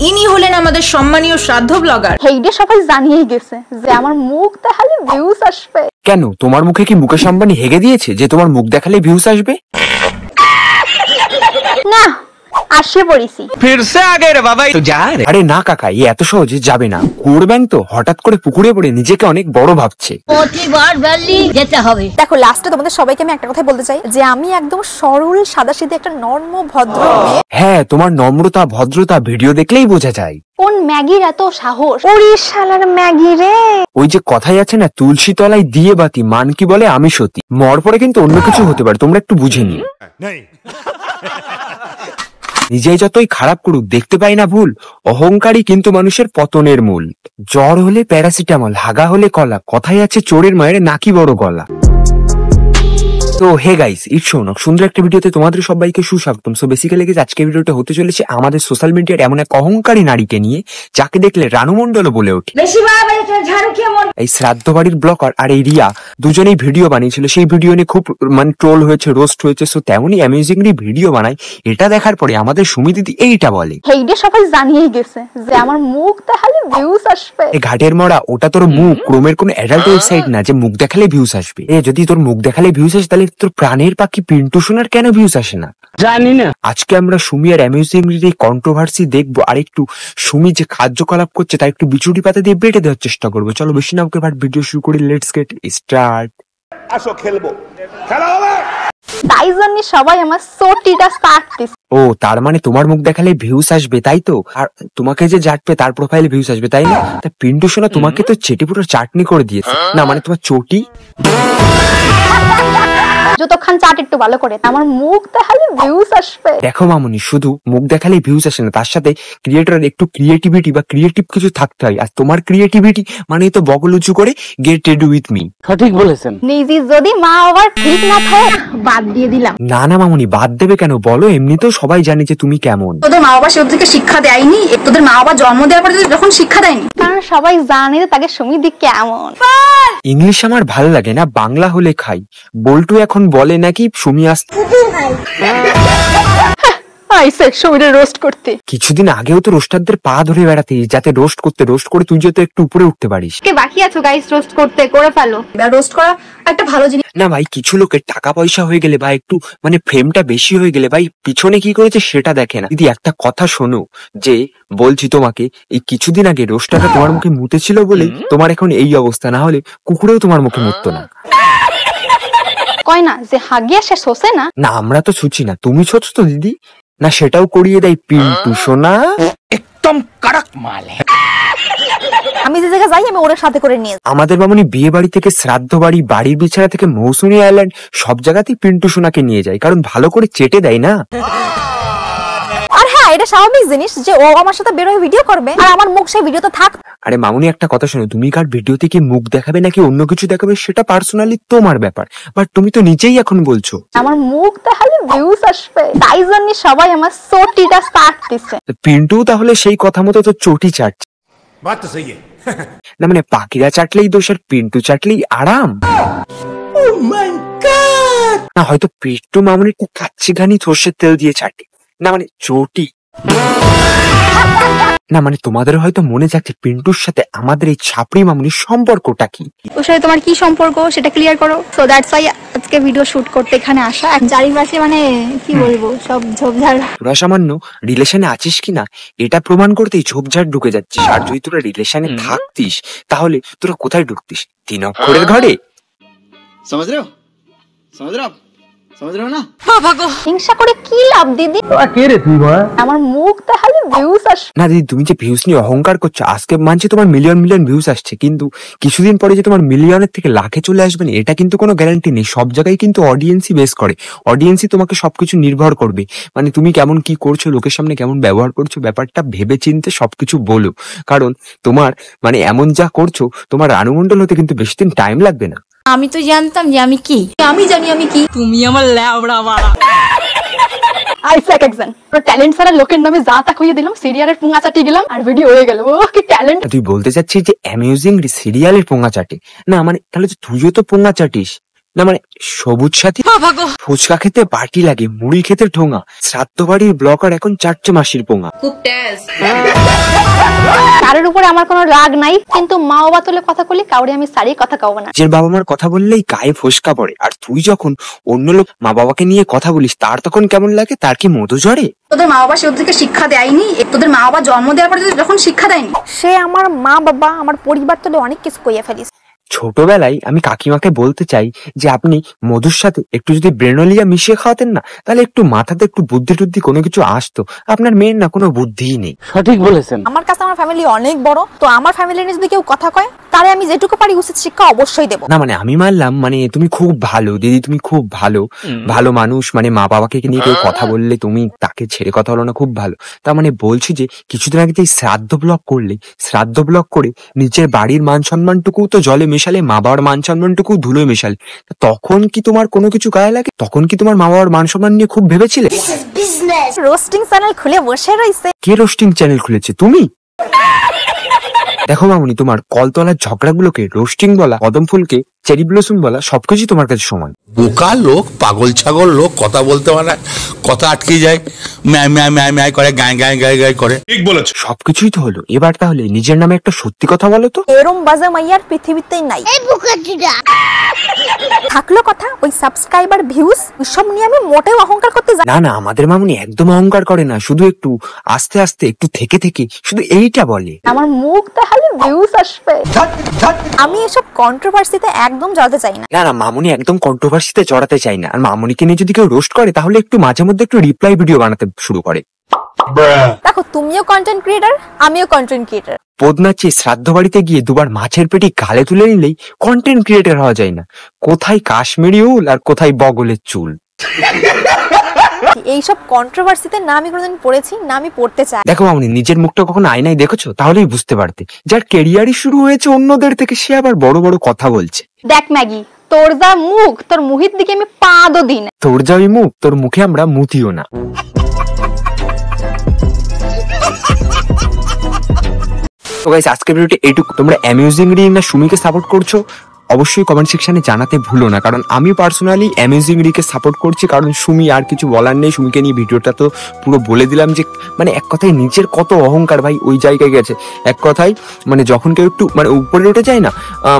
ইনি হলেন আমাদের সম্মানীয় শ্রাদ্ধ ব্লগার। হেইডে সবাই জানিয়েই গেছে যে আমার মুখ দেখালে ভিউজ আসবে। কেন তোমার মুখে কি মুকেশ আম্বানি হেগে দিয়েছে যে তোমার মুখ দেখালে ভিউজ আসবে? না, আসে পড়েছি। ফিরসে আগে রে বাবা তো যা রে। আরে না কাকা, এই এত সহজে যাবে না। করবেন তো হঠাৎ করে পুকুরে পড়ে নিজেকে অনেক বড় ভাবছে। প্রতিবার বললি যেতে হবে। দেখো, লাস্টে তোমাদের সবাইকে আমি একটা কথা বলতে চাই যে আমি একদম সরল সাদাসিধে একটা নর্ম ভদ্র মেয়ে। হ্যাঁ, তোমার নম্রতা ভদ্রতা ভিডিও দেখলেই বোঝা যায়। কোন ম্যাগির এত সাহস? ওরে শালার ম্যাগি রে। ওই যে কথাই আছে না, তুলসী তলায় দিয়ে বাতি মান কি বলে আমি সতী। মর পরে কিন্তু অন্য কিছু হতে পারে, তোমরা একটু বুঝে নিও। নিজেই যতই খারাপ করুক দেখতে পাই না ভুল, অহংকারী কিন্তু মানুষের পতনের মূল। জ্বর হলে প্যারাসিটামল, হাগা হলে কলা, কথাই আছে চোরের মায়ের নাকি বড় গলা। তো হে গাইস, ইটস শৌনক, সুন্দর একটা ভিডিওতে তোমাদের সবাইকে সুস্বাগতম। সো বেসিক্যালি আজকে ভিডিওটা হতে চলেছে আমাদের সোশ্যাল মিডিয়ার এমন এক অহংকারী নারীকে নিয়ে যাকে দেখলে রানু মণ্ডলও বলে ওঠে। এই শ্রাদ্ধ বাড়ির ব্লগার আর এই রিয়া দুজনেই ভিডিও বানিয়েছিল, সেই ভিডিও নিয়ে খুব ট্রোল হয়েছে, রোস্ট হয়েছে। সো তেমনই অ্যামেজিংলি ভিডিও বানায়। এটা দেখার পরে আমাদের সুমি দিদি এইটা বলে, হেইডে সবাই জানিয়েই গেছে যে আমার মুখ দেখালে ভিউজ আসবে। এই ঘাটের মরা, ওটা তোর মুখ, ক্রোমের কোনো অ্যাডাল্ট ওয়েবসাইট না যে মুখ দেখালে ভিউজ আসবে। যদি তোর মুখ দেখালে ভিউজ আসে তাহলে তোর প্রাণের পাখি পিন্টু সোনার কেন ভিউজ আসে না জানি না। আজকে আমরা সুমি আর অ্যামিউজিংলি এই কন্ট্রোভার্সি দেখবো, আর একটু সুমি যে কার্যকলাপ করছে তার একটু বিচুটি পাতা দিয়ে বেটে দেওয়ার চেষ্টা করবো। চলো বেশি না ওকে ভিডিও শুরু করি, লেটস গেট স্টার্ট। আসো খেলবো, খেলা হবে। তাই জন্য সবাই আমার সোটিটা স্টার্ট দিছে। ও তার মানে তোমার মুখ দেখালে ভিউজ আসবে তাই তো? আর তোমাকে যে জাটবে তার প্রোফাইলে ভিউজ আসবে তাই না? তা পিন্টু সোনা তোমাকে তো চেটে পুরো চাটনি করে দিয়েছে না, মানে তোমার চটি। যতক্ষণ চাট একটু ভালো করে, আমার মুখ দেখালে ভিউজ আসবে। দেখো মামুনি, শুধু মুখ দেখালে ভিউজ আসে না, তার সাথে ক্রিয়েটরের একটু ক্রিয়েটিভিটি বা ক্রিয়েটিভ কিছু থাকতে হয়। আর তোমার ক্রিয়েটিভিটি মানে তো বগল উঁচু করে গেট রেডি উইথ মি। সঠিক বলেছেন। নিজে যদি মা আবার ঠিক না থাকে বাদ দিয়ে দিলাম। না না মামুনি, বাদ দেবে কেন বলো? এমনিতেও সবাই জানে যে তুমি কেমন। তোদের মা বাবা সে থেকে শিক্ষা দেয়নি, তোদের মা বাবা জন্ম দেওয়ার পরে যখন শিক্ষা দেয়নি, কারণ সবাই জানে যে তাকে সুমিদি কেমন। ইংলিশ আমার ভালো লাগে না, বাংলা হলে খাই। বল্টু এখন বলে নাকি সুমি আসতে রোস্ট করতে। কিছুদিন আগেও তো রোস্টারদের পা ধরে বেড়াতে যাতে রোস্ট করে তুই যাতে একটু উপরে উঠতে পারিস। কে বাকি আছো গাইস রোস্ট করতে? করে ফেলো। রোস্ট করা একটা ভালো জিনিস না ভাই, কিছু লোকের টাকা পয়সা হয়ে গেলে বা একটু ফেমটা বেশি হয়ে গেলে ভাই পিছনে কি করেছে সেটা দেখে না। দিদি একটা কথা শোনো, যে বলছি তোমাকে, এই কিছুদিন আগে রোস্টারটা তোমার মুখে মুতেছিল বলেই তোমার এখন এই অবস্থা, না হলে কুকুরেও তোমার মুখে মুততো না। কয় না যে হাগিয়া সে শোষে না। না আমরা তো ছুঁচি না, তুমি ছোচ তো দিদি। না সেটাও করিয়ে দেয় পিন্টু সোনা। একদম কাড়ক মাল। আমি যে জায়গায় যাই আমি ওর সাথে করে নিয়ে। আমাদের মামুনি বিয়ে বাড়ি থেকে শ্রাদ্ধ বাড়ি, বাড়ির বিছানা থেকে মৌসুমী আইল্যান্ড, সব জায়গাতেই পিন্টু সোনাকে নিয়ে যায়, কারণ ভালো করে চেটে দেয় না। আর হ্যাঁ, এটা স্বাভাবিক জিনিস যে ও আমার সাথে বের হয়ে ভিডিও করবে আর আমার মুখ সেই ভিডিওতে থাক। আরে মামুনি একটা কথা শোনো, তুমি কার ভিডিওতে কি মুখ দেখাবে নাকি অন্য কিছু দেখাবে সেটা পার্সোনালি তোমার ব্যাপার, বাট তুমি তো নিজেই এখন বলছো আমার মুখ দেখালে ভিউজ আসবে, তাই জন্য সবাই আমার সোটিটা স্টার্ট দিছে। পিন্টু তাহলে সেই কথা মতো তো চটি চাটছে। বাত তো সহি না মানে পাখিরা চাটলেই দোষ আর পিন্টু চাটলেই আরাম। না হয়তো পিন্টু মামুনি একটু কাচ্চি ঘানি সর্ষের তেল দিয়ে চাটে, না মানে চটি। না মানে তোমাদের হয়তো মনে যাচ্ছে পিন্টুর সাথে আমাদের এই ছাপড়ি মামুনির সম্পর্কটা কি। ওর সাথে তোমার কি সম্পর্ক সেটা ক্লিয়ার করো। সো দ্যাটস ওয়াই আজকে ভিডিও শুট করতে এখানে আসা। চারিপাশে কি বলবো, সব ঝোপঝাড়। তোরা সামান্য রিলেশনে আছিস কিনা এটা প্রমাণ করতেই ঝোপঝাড় ঢুকে যাচ্ছিস। আর যদি তোরা রিলেশনে থাকতিস তাহলে তোরা কোথায় ঢুকতিস? 3 অক্ষরের ঘরে। হিংসা করে কি লাভ দিদি? আমার মুখ দেখালে ভিউজ আসবে না দিদি, তুমি যে ভিউজ নিয়ে অহংকার করছো, আজকে মানছি তোমার মিলিয়ন ভিউজ আসছে, কিন্তু কিছুদিন পরে যে তোমার মিলিয়নের থেকে লাখে চলে আসবে না এটা কিন্তু কোনো গ্যারান্টি নেই। সব জায়গায় কিন্তু অডিয়েন্সই বেস করে, অডিয়েন্সই তোমাকে সবকিছু নির্ভর করবে। মানে তুমি কেমন কি করছো, লোকের সামনে কেমন ব্যবহার করছো, ব্যাপারটা ভেবে চিনতে সবকিছু বলো, কারণ তোমার এমন যা করছো, তোমার রানু মণ্ডল হতে কিন্তু বেশি দিন টাইম লাগবে না। আমি তো জানতাম যে আমি কি, আমি জানি আমি কি। তুমি আমার ল্যাবড়া বাড়া। আইসা একজন ট্যালেন্ট সারা লোকের নামে যা তা কইয়ে দিলাম, সিরিয়ালের পুঙ্গা চাটি গেলাম আর ভিডিও হয়ে গেল। ও কি ট্যালেন্ট! তুই বলতে চাচ্ছিস যে অ্যামিউজিং সিরিয়ালের পোঙা চাটে? না মানে তাহলে তুইও তো পোঙা চাটিস। না মানে সবুজ সাথী ফুচকা খেতে পার্টি লাগে, মুড়ি খেতে ঠোঙা, শ্রাদ্ধ বাড়ির ব্লকার এখন 4 মাসির পোঙা। কারোর উপরে আমার কোনো রাগ নাই, কিন্তু মা বাবা তুলে কথা বলি কাউরে আমি সারি কথা কব না। নিজের বাবা মার কথা বললেই গায়ে ফোসকা পড়ে, আর তুই যখন অন্য লোক মা বাবাকে নিয়ে কথা বলিস তার তখন কেমন লাগে? তার কি মধু ঝরে? তোদের মা বাবা তোদেরকে শিক্ষা দেয়নি? তোদের মা বাবা জন্ম দেওয়ার পরে যখন শিক্ষা দেয়নি, সে আমার মা বাবা আমার পরিবার তোলে অনেক কিছু কইয়া ফেলিস। ছোটবেলায় আমি কাকিমাকে বলতে চাই যে আপনি মধুর সাথে একটু যদি ব্রেনোলিয়া মিশিয়ে খাওয়াতেন না, তাহলে একটু মাথাতে একটু বুদ্ধি টুদ্ধি কোনো কিছু আসতো। আপনার মেয়ের না কোনো বুদ্ধিই নেই। সঠিক বলেছেন। আমার কাছে আমার ফ্যামিলি অনেক বড়, তো আমার ফ্যামিলি নিয়ে যদি কেউ কথা কয় তারে আমি যেটুকু পারি উচিত শিক্ষা অবশ্যই দেব। না মানে আমি মানলাম, মানে তুমি খুব ভালো দিদি, তুমি খুব ভালো ভালো মানুষ, মানে মা বাবাকে নিয়ে কেউ কথা বললে তুমি তাকে ছেড়ে কথা বলো না, খুব ভালো। তার মানে বলছি যে কিছুদিন আগে যে শ্রাদ্ধ ব্লগ করলে, শ্রাদ্ধ ব্লগ করে নিজের বাড়ির মান সম্মানটুকু তো জলে মেশালে, মা বাবার মান সম্মানটুকু ধুলোয় মেশালে, তখন কি তোমার কোনো কিছু গায়ে লাগে? তখন কি তোমার মা বাবার মান সম্মান নিয়ে খুব ভেবেছিলে? রোস্টিং চ্যানেল খুলে বসে রইছে। কে রোস্টিং চ্যানেল খুলেছে? তুমি? দেখো মামুনি, তোমার কলতলার ঝগড়াগুলোকে রোস্টিং বলা, কদম ফুলকে চেরি ব্লসম বলা সবকিছু তোমার কাছে সমান। বোকা লোক, পাগল ছাগল লোক, কথা বলতে পারে, কথা আটকে যায়, ম্যায় ম্যায় ম্যায় ম্যায় করে, গায়ে গায়ে গায়ে গায়ে করে। ठीक बोले সবকিছুই তো হলো, এবার তাহলে নিজের নামে একটা সত্যি কথা বলো তো। এরম বাজে মাইয়ার পৃথিবীতেই নাই। থাকলো কথা ওই সাবস্ক্রাইবার ভিউজ সব নিয়ে আমি মোটেও অহংকার করতে যাই না না, আমাদের মামুনি একদম অহংকার করে না, শুধু একটু আস্তে আস্তে একটু থেকে থেকে শুধু এইটা বলে। আমার মুখ দেখালে ভিউজ আসবে। আমি এসব কন্ট্রোভার্সিতে একদম জড়াতে চাই না। না না, মামুনি একদম কন্ট্রোভার্সিতে জড়াতে চাই না। আর মামুনিকে নিয়ে যদি কেউ রোস্ট করে তাহলে একটু মাঝে মধ্যে একটু রিপ্লাই ভিডিও বানাতে শুরু করে। দেখো তুমিও কন্টেন্ট ক্রিয়েটার, আমিও কন্টেন্ট ক্রিয়েটার। পদনাচে শ্রাদ্ধ বাড়িতে গিয়ে দুবার মাছের পেটি গালে তুলে নিলেই কন্টেন্ট ক্রিয়েটার হওয়া যায় না। কোথায় কাশ্মীরি উল আর কোথায় বগলের চুল। এইসব কন্ট্রোভার্সিতে না আমি কোনোদিন পড়েছি, না আমি পড়তে চাই। দেখো মামুনি, নিজের মুখটা কখনো আয়নায় দেখেছো? তাহলেই বুঝতে পারতে, যার কেরিয়ারই শুরু হয়েছে অন্যদের থেকে, সে আবার বড় বড় কথা বলছে। দেখ ম্যাগি, তোর যা মুখ, তোর মুহির দিকে আমি পা দো দিন। তোর যা ওই মুখ, তোর মুখে আমরা মুতিও না। তো গাইস, আজকের ভিডিওটি এইটুকু। তোমরা অ্যামিউজিং রি না সুমিকে সাপোর্ট করছো অবশ্যই কমেন্ট সেকশনে জানাতে ভুলো না, কারণ আমি পার্সোনালি অ্যামেজিং রিকে সাপোর্ট করছি। কারণ সুমি, আর কিছু বলার নেই, সুমিকে নিয়ে ভিডিওটা তো পুরো বলে দিলাম যে মানে এক কথায় নিজের কত অহংকার ভাই ওই জায়গায় গেছে। এক কথায় মানে যখন কেউ একটু মানে উপরে উঠে যায় না,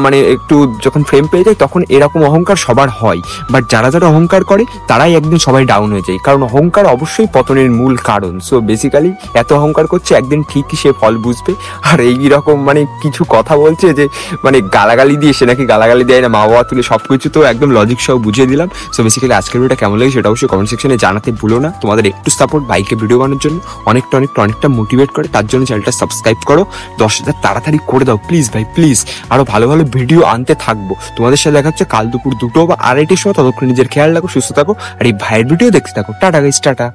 মানে একটু যখন ফ্রেম পেয়ে যায় তখন এরকম অহংকার সবার হয়, বাট যারা যারা অহংকার করে তারাই একদিন সবাই ডাউন হয়ে যায়, কারণ অহংকার অবশ্যই পতনের মূল কারণ। সো বেসিক্যালি এত অহংকার করছে, একদিন ঠিকই সে ফল বুঝবে। আর এইরকম মানে কিছু কথা বলছে যে মানে গালাগালি দিয়ে, সে নাকি গালাগালি দেয় না, মা বাবা তুলে সবকিছু তো একদম লজিক সহ বুঝিয়ে দিলাম। সো বেসিক্যালি আজকের ভিডিওটা কেমন লাগে সেটা অবশ্যই কমেন্ট সেকশনে জানাতে ভুলো না। তোমাদের একটু সাপোর্ট বাইকে ভিডিও বানানোর জন্য অনেকটা মোটিভেট করে, তার জন্য চ্যানেলটা সাবস্ক্রাইব করো, 10,000 তাড়াতাড়ি করে দাও প্লিজ ভাই প্লিজ। আরো ভালো ভালো ভিডিও আনতে থাকবো। তোমাদের সাথে দেখা হচ্ছে কাল দুপুর 2টো বা 2:30টার সময়। ততক্ষণ নিজের খেয়াল রাখো, সুস্থ থাকো, আর এই ভাইয়ের ভিডিও দেখতে থাকো। Tata guys, tata.